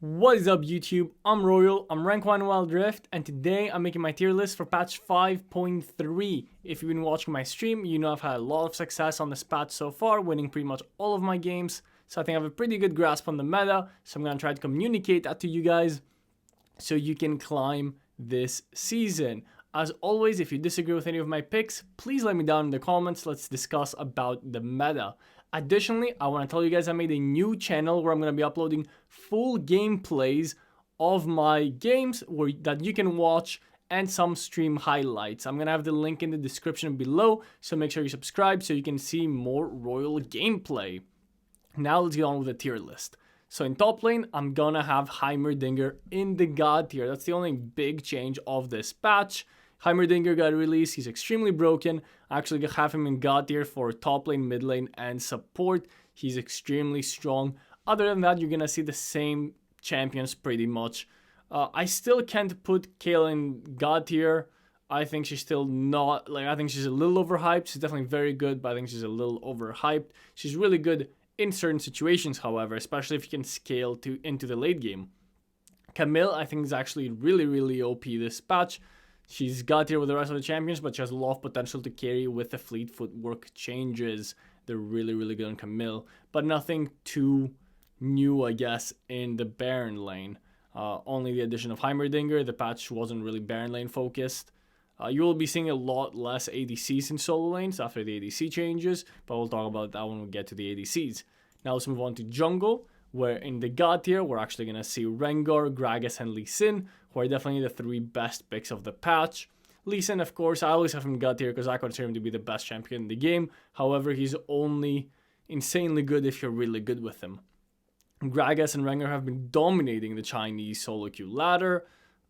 What is up YouTube? I'm Royal, I'm rank 1 Wildrift, and today I'm making my tier list for patch 5.3. If you've been watching my stream, you know I've had a lot of success on this patch so far, winning pretty much all of my games. So I think I have a pretty good grasp on the meta, so I'm going to try to communicate that to you guys so you can climb this season. As always, if you disagree with any of my picks, please let me down in the comments. Let's discuss about the meta. Additionally, I want to tell you guys I made a new channel where I'm going to be uploading full gameplays of my games that you can watch and some stream highlights. I'm going to have the link in the description below, so make sure you subscribe so you can see more Royal gameplay. Now let's get on with the tier list. So in top lane, I'm going to have Heimerdinger in the God tier. That's the only big change of this patch. Heimerdinger got released, he's extremely broken. I actually have him in God tier for top lane, mid lane, and support. He's extremely strong. Other than that, you're gonna see the same champions pretty much. I still can't put Kayle in God tier. I think she's still not, I think she's a little overhyped. She's definitely very good, but I think she's a little overhyped. She's really good in certain situations, however, especially if you can scale into the late game. Camille, I think, is actually really OP this patch. She's got here with the rest of the champions, but she has a lot of potential to carry with the fleet footwork changes. They're really good on Camille, but nothing too new, I guess, in the Baron lane. Only the addition of Heimerdinger. The patch wasn't really Baron lane focused. You will be seeing a lot less ADCs in solo lanes after the ADC changes, but we'll talk about that when we get to the ADCs. Now let's move on to jungle, where in the God tier, we're actually going to see Rengar, Gragas, and Lee Sin, who are definitely the three best picks of the patch. Lee Sin, of course, I always have him in God tier because I consider him to be the best champion in the game. However, he's only insanely good if you're really good with him. Gragas and Rengar have been dominating the Chinese solo queue ladder.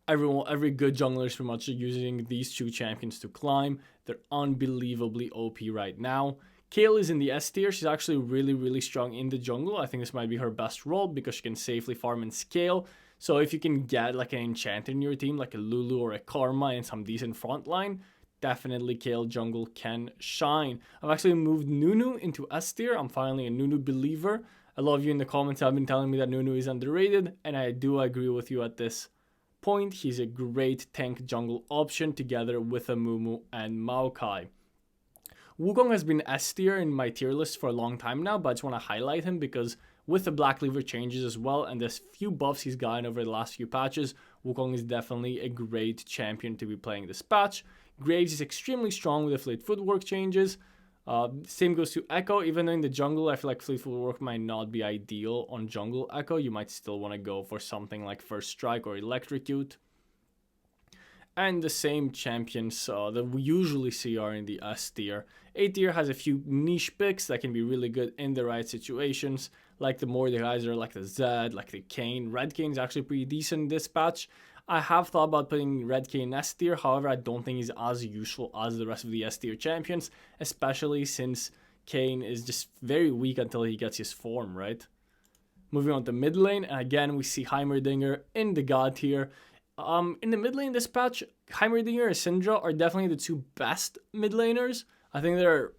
Every good jungler is pretty much using these two champions to climb. They're unbelievably OP right now. Kayle is in the S tier. She's actually really strong in the jungle. I think this might be her best role because she can safely farm and scale. So if you can get like an enchanter in your team, like a Lulu or a Karma and some decent frontline, definitely Kayle jungle can shine. I've actually moved Nunu into S tier. I'm finally a Nunu believer. A lot of you in the comments have been telling me that Nunu is underrated, and I do agree with you at this point. He's a great tank jungle option together with a Mumu and Maokai. Wukong has been S tier in my tier list for a long time now, but I just want to highlight him because with the Black Cleaver changes as well and the few buffs he's gotten over the last few patches, Wukong is definitely a great champion to be playing this patch. Graves is extremely strong with the fleet footwork changes. Same goes to Echo. Even though in the jungle, I feel like fleet footwork might not be ideal on jungle Echo. You might still want to go for something like First Strike or Electrocute. And the same champions that we usually see are in the S tier. A tier has a few niche picks that can be really good in the right situations, like the Mordekaiser, like the Zed, like the Kayn. Red Kayn is actually pretty decent in this patch. I have thought about putting Red Kayn in S tier, however, I don't think he's as useful as the rest of the S tier champions, especially since Kayn is just very weak until he gets his form, right? Moving on to mid lane, and again, we see Heimerdinger in the God tier. In the mid lane this patch, Heimerdinger and Syndra are definitely the two best mid laners. I think they're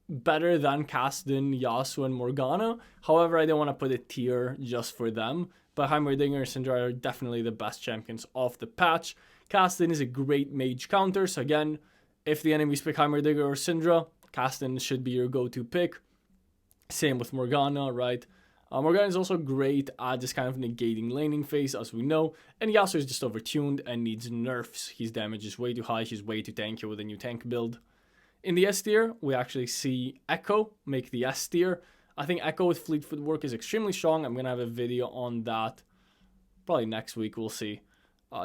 better than Kassadin, Yasuo, and Morgana. However, I don't want to put a tier just for them. But Heimerdinger and Syndra are definitely the best champions of the patch. Kassadin is a great mage counter. So again, if the enemies pick Heimerdinger or Syndra, Kassadin should be your go-to pick. Same with Morgana, right? Morgana is also great at this kind of negating laning phase, as we know, and Yasuo is just overtuned and needs nerfs. His damage is way too high, he's way too tanky with a new tank build. In the S tier, we actually see Echo make the S tier. I think Echo with fleet footwork is extremely strong. I'm going to have a video on that probably next week, we'll see.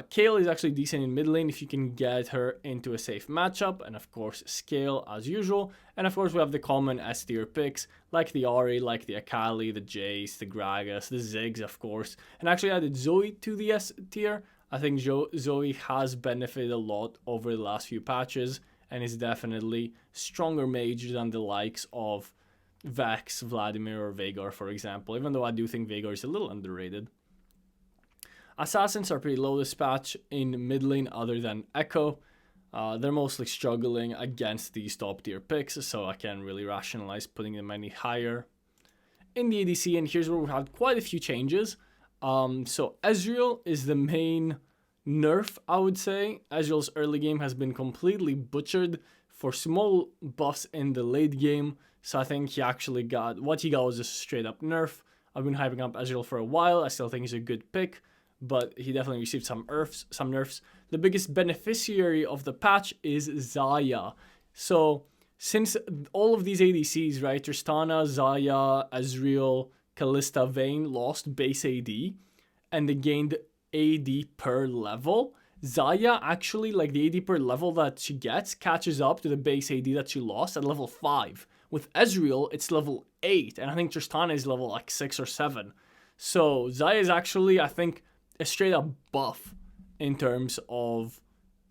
Kayle is actually decent in mid lane if you can get her into a safe matchup, and of course scale as usual. And of course we have the common S tier picks like the Ahri, like the Akali, the Jace, the Gragas, the Ziggs of course. And actually I added Zoe to the S tier. I think Zoe has benefited a lot over the last few patches and is definitely stronger mage than the likes of Vex, Vladimir, or Veigar, for example, even though I do think Veigar is a little underrated. Assassins are pretty low this patch in mid lane other than Echo. They're mostly struggling against these top tier picks, so I can't really rationalize putting them any higher. In the ADC, and here's where we had quite a few changes. So Ezreal is the main nerf, I would say. Ezreal's early game has been completely butchered for small buffs in the late game. So I think he actually got, what he got was just straight up nerf. I've been hyping up Ezreal for a while. I still think he's a good pick, but he definitely received some nerfs. The biggest beneficiary of the patch is Xayah. So since all of these ADCs, right, Tristana, Xayah, Ezreal, Kalista, Vayne lost base AD and they gained AD per level, Xayah actually, like the AD per level that she gets, catches up to the base AD that she lost at level 5. With Ezreal, it's level 8, and I think Tristana is level like 6 or 7. So Xayah is actually, I think, a straight up buff in terms of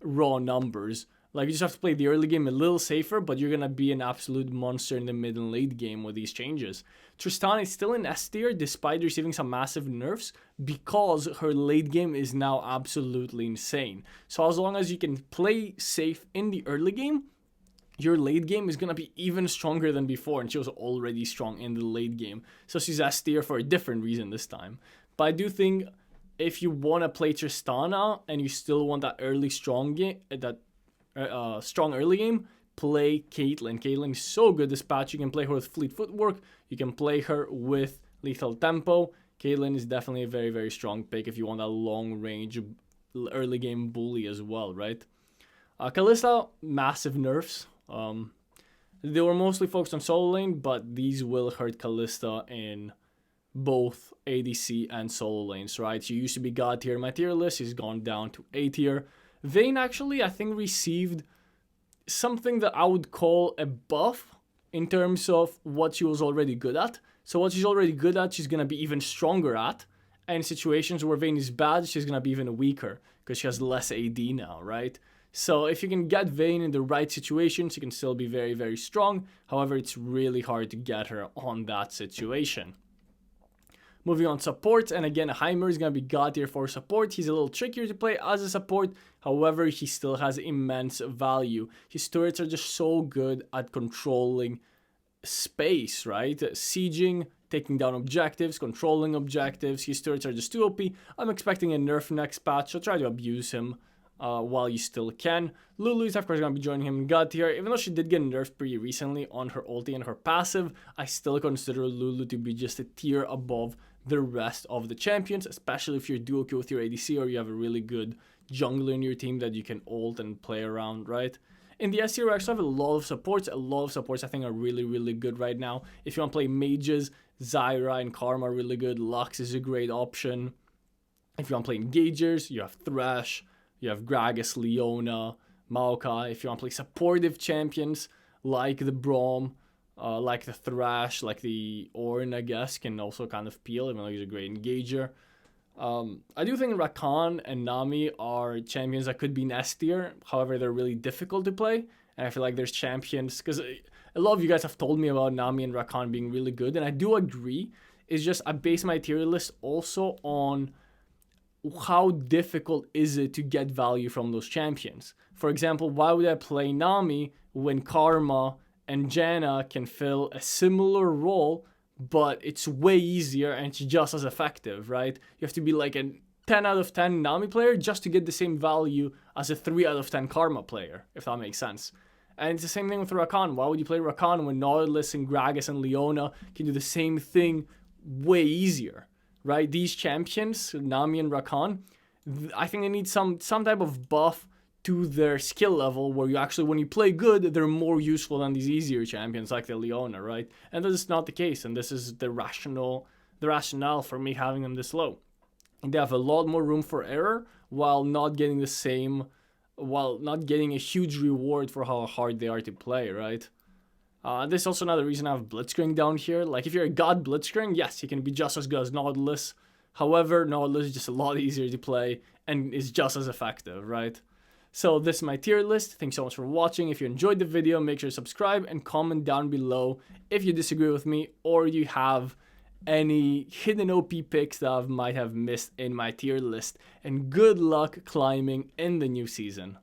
raw numbers. Like, you just have to play the early game a little safer, but you're going to be an absolute monster in the mid and late game with these changes. Tristana is still in S tier despite receiving some massive nerfs because her late game is now absolutely insane. So as long as you can play safe in the early game, your late game is going to be even stronger than before, and she was already strong in the late game. So she's S tier for a different reason this time. But I do think if you want to play Tristana and you still want that early strong game, strong early game, play Caitlyn. Caitlyn is so good this patch. You can play her with Fleet Footwork. You can play her with Lethal Tempo. Caitlyn is definitely a very, very strong pick if you want a long range early game bully as well, right? Kalista, massive nerfs. They were mostly focused on solo lane, but these will hurt Kalista in both ADC and solo lanes, right? She used to be God tier in my tier list. She's gone down to A tier. Vayne actually, I think, received something that I would call a buff in terms of what she was already good at. So what she's already good at, she's going to be even stronger at. And in situations where Vayne is bad, she's going to be even weaker because she has less AD now, right? So if you can get Vayne in the right situations, she can still be very, very strong. However, it's really hard to get her on that situation. Moving on support, and again, Heimer is going to be God tier for support. He's a little trickier to play as a support. However, he still has immense value. His turrets are just so good at controlling space, right? Sieging, taking down objectives, controlling objectives. His turrets are just too OP. I'm expecting a nerf next patch, so try to abuse him while you still can. Lulu is of course going to be joining him in God tier. Even though she did get nerfed pretty recently on her ulti and her passive, I still consider Lulu to be just a tier above the rest of the champions, especially if you're duo queue with your ADC or you have a really good jungler in your team that you can ult and play around, right? In the S tier, we actually have a lot of supports. A lot of supports I think are really, really good right now. If you want to play mages, Zyra and Karma are really good. Lux is a great option. If you want to play engagers, you have Thresh, you have Gragas, Leona, Maokai. If you want to play supportive champions like the Braum, like the Thresh, like the Ornn, I guess, can also kind of peel, even though he's a great engager. I do think Rakan and Nami are champions that could be in S tier. However, they're really difficult to play. And I feel like there's champions, because a lot of you guys have told me about Nami and Rakan being really good. And I do agree. It's just I base my tier list also on how difficult is it to get value from those champions. For example, why would I play Nami when Karma and Janna can fill a similar role, but it's way easier and it's just as effective, right? You have to be like a 10 out of 10 Nami player just to get the same value as a 3 out of 10 Karma player, if that makes sense. And it's the same thing with Rakan. Why would you play Rakan when Nautilus and Gragas and Leona can do the same thing way easier, right? These champions, Nami and Rakan, I think they need some type of buff to their skill level where you actually, when you play good, they're more useful than these easier champions like the Leona, right? And that is not the case, and this is the rationale for me having them this low. And they have a lot more room for error while not getting a huge reward for how hard they are to play, right? This is also another reason I have Blitzcrank down here. Like, if you're a god Blitzcrank, yes, he can be just as good as Nautilus. However, Nautilus is just a lot easier to play and is just as effective, right? So this is my tier list. Thanks so much for watching. If you enjoyed the video, make sure to subscribe and comment down below if you disagree with me or you have any hidden OP picks that I might have missed in my tier list. And good luck climbing in the new season.